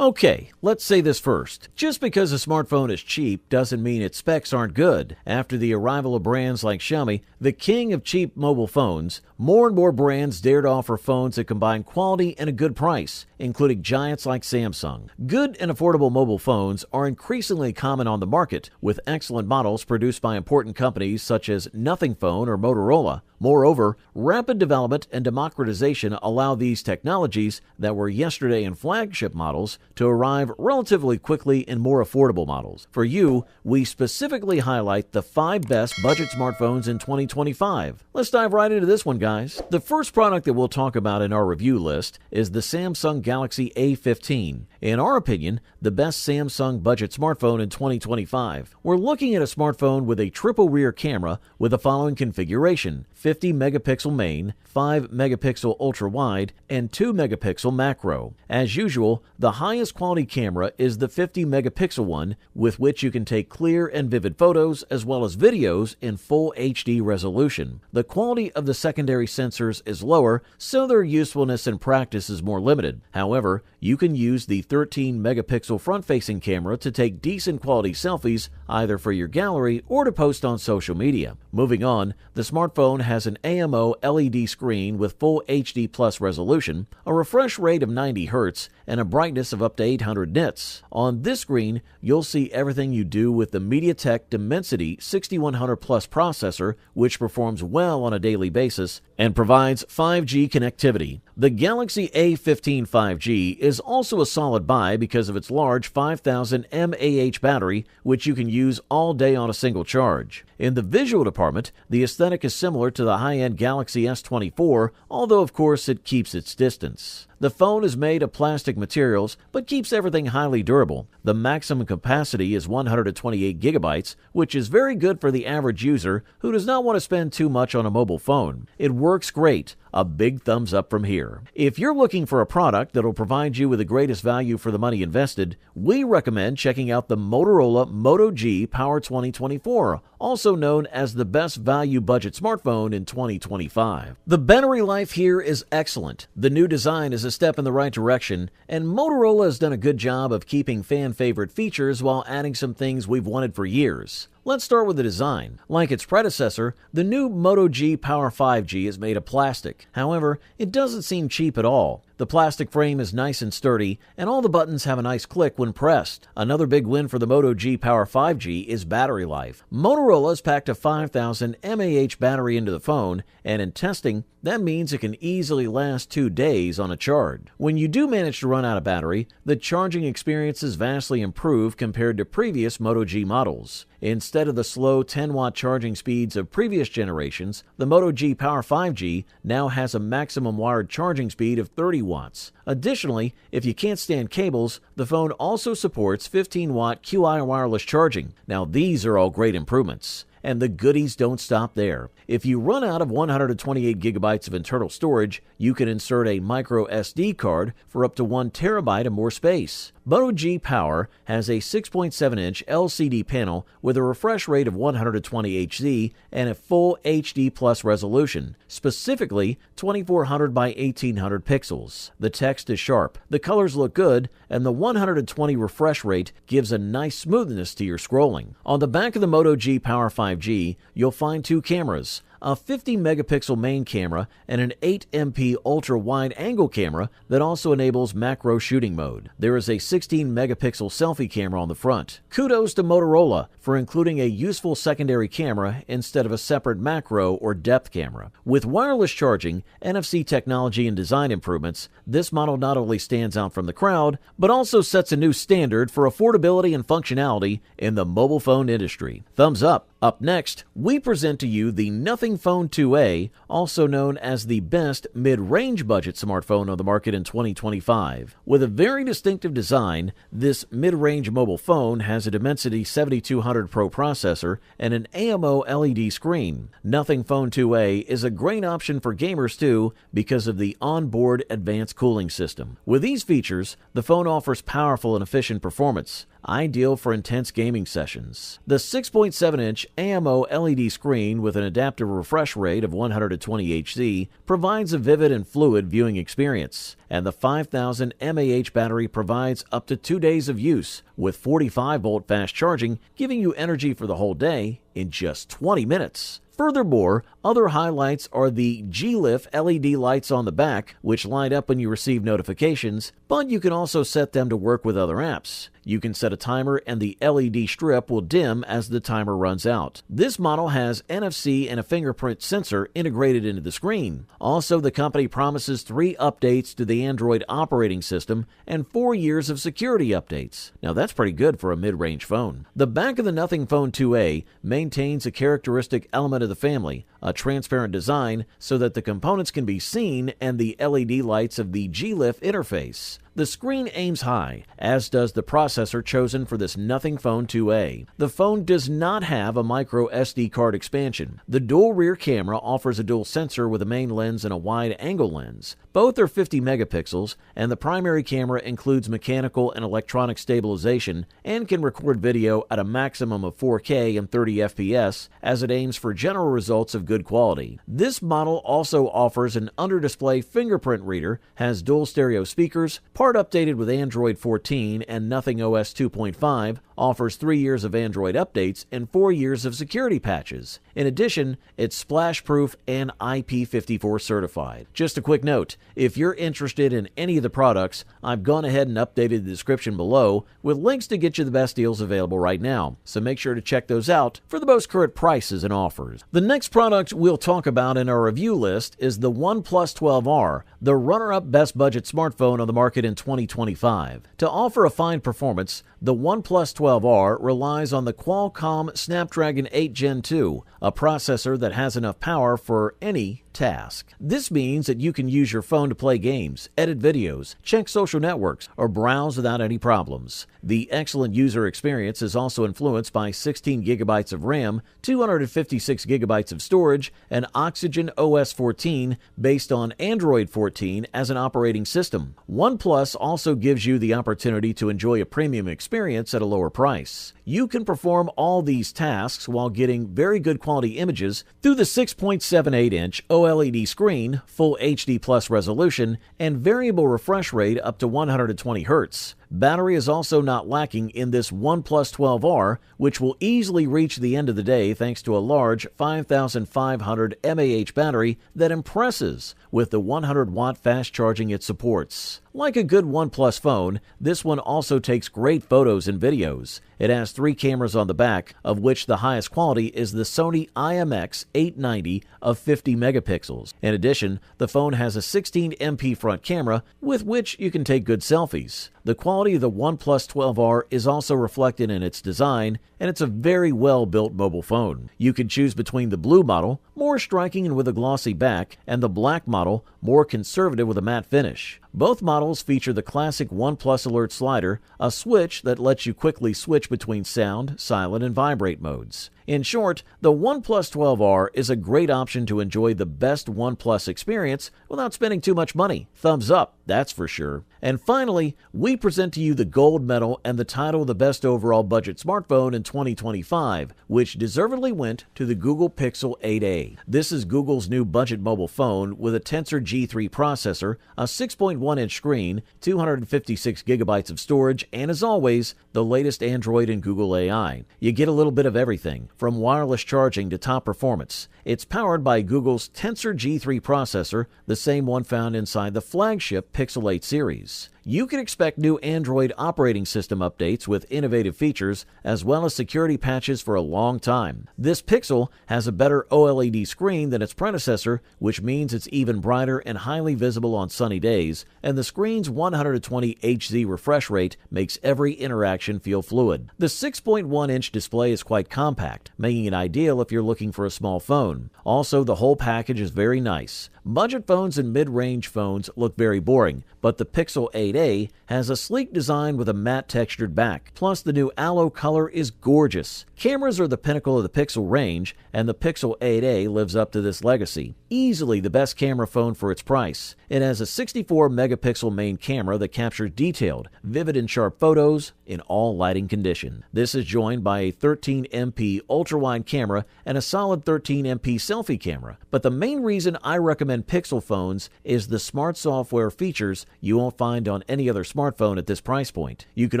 Okay, let's say this first. Just because a smartphone is cheap doesn't mean its specs aren't good. After the arrival of brands like Xiaomi, the king of cheap mobile phones, more and more brands dare to offer phones that combine quality and a good price, including giants like Samsung. Good and affordable mobile phones are increasingly common on the market, with excellent models produced by important companies such as Nothing Phone or Motorola. Moreover, rapid development and democratization allow these technologies that were yesterday in flagship models to arrive relatively quickly in more affordable models. For you, we specifically highlight the 5 best budget smartphones in 2025. Let's dive right into this one, guys. The first product that we'll talk about in our review list is the Samsung Galaxy A15. In our opinion, the best Samsung budget smartphone in 2025. We're looking at a smartphone with a triple rear camera with the following configuration: 50 megapixel main, 5 megapixel ultra wide, and 2 megapixel macro. As usual, the highest quality camera is the 50 megapixel one, with which you can take clear and vivid photos as well as videos in full HD resolution. The quality of the secondary sensors is lower, so their usefulness in practice is more limited. However, you can use the 13 megapixel front-facing camera to take decent quality selfies either for your gallery or to post on social media. Moving on, the smartphone has an AMO LED screen with full HD plus resolution, a refresh rate of 90 Hz, and a brightness of up to 800 nits. On this screen, you'll see everything you do with the MediaTek Dimensity 6100 Plus processor, which performs well on a daily basis and provides 5G connectivity. The Galaxy A15 5G is also a solid buy because of its large 5000 mAh battery, which you can use all day on a single charge. In the visual department, the aesthetic is similar to the high-end Galaxy S24, although of course it keeps its distance. The phone is made of plastic materials, but keeps everything highly durable. The maximum capacity is 128 gigabytes, which is very good for the average user who does not want to spend too much on a mobile phone. It works great. A big thumbs up from here. If you're looking for a product that will provide you with the greatest value for the money invested, we recommend checking out the Motorola Moto G Power 2024, also known as the best value budget smartphone in 2025. The battery life here is excellent. The new design is a step in the right direction, and Motorola has done a good job of keeping fan-favorite features while adding some things we've wanted for years. Let's start with the design. Like its predecessor, the new Moto G Power 5G is made of plastic. However, it doesn't seem cheap at all. The plastic frame is nice and sturdy, and all the buttons have a nice click when pressed. Another big win for the Moto G Power 5G is battery life. Motorola has packed a 5000 mAh battery into the phone, and in testing, that means it can easily last 2 days on a charge. When you do manage to run out of battery, the charging experience is vastly improved compared to previous Moto G models. Instead of the slow 10-watt charging speeds of previous generations, the Moto G Power 5G now has a maximum wired charging speed of 30 watts. Additionally, if you can't stand cables, the phone also supports 15-watt QI wireless charging. Now these are all great improvements. And the goodies don't stop there. If you run out of 128 gigabytes of internal storage, you can insert a micro SD card for up to 1 terabyte of more space. Moto G Power has a 6.7-inch LCD panel with a refresh rate of 120 Hz and a full HD plus resolution, specifically 2400 by 1800 pixels. The text is sharp, the colors look good, and the 120 refresh rate gives a nice smoothness to your scrolling. On the back of the Moto G Power 5G, you'll find 2 cameras, a 50 megapixel main camera and an 8MP ultra wide angle camera that also enables macro shooting mode. There is a 16 megapixel selfie camera on the front. Kudos to Motorola for including a useful secondary camera instead of a separate macro or depth camera. With wireless charging, NFC technology, and design improvements, this model not only stands out from the crowd, but also sets a new standard for affordability and functionality in the mobile phone industry. Thumbs up! Up next, we present to you the Nothing Phone 2A, also known as the best mid-range budget smartphone on the market in 2025. With a very distinctive design, this mid-range mobile phone has a Dimensity 7200 Pro processor and an AMO LED screen. Nothing Phone 2A is a great option for gamers too because of the onboard advanced cooling system. With these features, the phone offers powerful and efficient performance. ideal for intense gaming sessions. The 6.7-inch AMO LED screen with an adaptive refresh rate of 120 Hz provides a vivid and fluid viewing experience, and the 5000 mAh battery provides up to 2 days of use with 45-volt fast charging, giving you energy for the whole day in just 20 minutes. Furthermore, other highlights are the G-Lift LED lights on the back, which light up when you receive notifications, but you can also set them to work with other apps. You can set a timer and the LED strip will dim as the timer runs out. This model has NFC and a fingerprint sensor integrated into the screen. Also, the company promises 3 updates to the Android operating system and 4 years of security updates. Now that's pretty good for a mid-range phone. The back of the Nothing Phone 2A maintains a characteristic element of the family, a transparent design so that the components can be seen, and the LED lights of the G-Lift interface. The screen aims high, as does the processor chosen for this Nothing Phone 2A. The phone does not have a micro SD card expansion. The dual rear camera offers a dual sensor with a main lens and a wide-angle lens. Both are 50 megapixels, and the primary camera includes mechanical and electronic stabilization and can record video at a maximum of 4K and 30 FPS as it aims for general results of good quality. This model also offers an under-display fingerprint reader, has dual stereo speakers, part updated with Android 14 and Nothing OS 2.5, offers 3 years of Android updates and 4 years of security patches. In addition, it's splash-proof and IP54 certified. Just a quick note, if you're interested in any of the products, I've gone ahead and updated the description below with links to get you the best deals available right now, so make sure to check those out for the most current prices and offers. The next product we'll talk about in our review list is the OnePlus 12R, the runner-up best budget smartphone on the market in 2025. To offer a fine performance, the OnePlus 12R relies on the Qualcomm Snapdragon 8 Gen 2, a processor that has enough power for any task. This means that you can use your phone to play games, edit videos, check social networks, or browse without any problems. The excellent user experience is also influenced by 16 gigabytes of RAM, 256 gigabytes of storage, and Oxygen OS 14 based on Android 14 as an operating system. OnePlus also gives you the opportunity to enjoy a premium experience at a lower price. You can perform all these tasks while getting very good quality images through the 6.78-inch OLED screen, full HD plus resolution, and variable refresh rate up to 120 Hz. Battery is also not lacking in this OnePlus 12R, which will easily reach the end of the day thanks to a large 5500 mAh battery that impresses with the 100-watt fast charging it supports. Like a good OnePlus phone, this one also takes great photos and videos. It has 3 cameras on the back, of which the highest quality is the Sony IMX890 of 50 megapixels. In addition, the phone has a 16MP front camera with which you can take good selfies. The quality of the OnePlus 12R is also reflected in its design, and it's a very well-built mobile phone. You can choose between the blue model, more striking and with a glossy back, and the black model, more conservative with a matte finish. Both models feature the classic OnePlus Alert slider, a switch that lets you quickly switch between sound, silent, and vibrate modes. In short, the OnePlus 12R is a great option to enjoy the best OnePlus experience without spending too much money. Thumbs up, that's for sure. And finally, we present to you the gold medal and the title of the best overall budget smartphone in 2025, which deservedly went to the Google Pixel 8a. This is Google's new budget mobile phone with a Tensor G3 processor, a 6.1-inch screen, 256 gigabytes of storage, and as always, the latest Android and Google AI. You get a little bit of everything, from wireless charging to top performance. It's powered by Google's Tensor G3 processor, the same one found inside the flagship Pixel 8 series. You can expect new Android operating system updates with innovative features as well as security patches for a long time. This Pixel has a better OLED screen than its predecessor, which means it's even brighter and highly visible on sunny days, and the screen's 120 Hz refresh rate makes every interaction feel fluid. The 6.1-inch display is quite compact, making it ideal if you're looking for a small phone. Also, the whole package is very nice. Budget phones and mid-range phones look very boring, but the Pixel 8a has a sleek design with a matte textured back. Plus, the new Aloe color is gorgeous. Cameras are the pinnacle of the Pixel range, and the Pixel 8a lives up to this legacy. easily the best camera phone for its price. It has a 64-megapixel main camera that captures detailed, vivid and sharp photos in all lighting conditions. This is joined by a 13MP ultra-wide camera and a solid 13MP selfie camera. But the main reason I recommend Pixel phones is the smart software features you won't find on any other smartphone at this price point. You can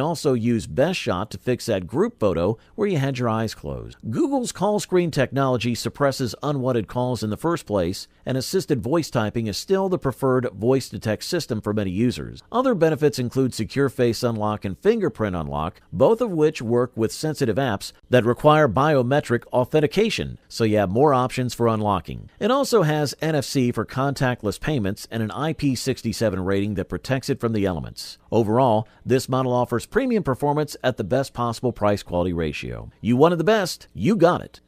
also use Best Shot to fix that group photo where you had your eyes closed. Google's call screen technology suppresses unwanted calls in the first place, and assisted voice typing is still the preferred voice-detect system for many users. Other benefits include secure face unlock and fingerprint unlock, both of which work with sensitive apps that require biometric authentication, so you have more options for unlocking. It also has NFC for contactless payments and an IP67 rating that protects it from the elements. Overall, this model offers premium performance at the best possible price-quality ratio. You wanted the best, you got it.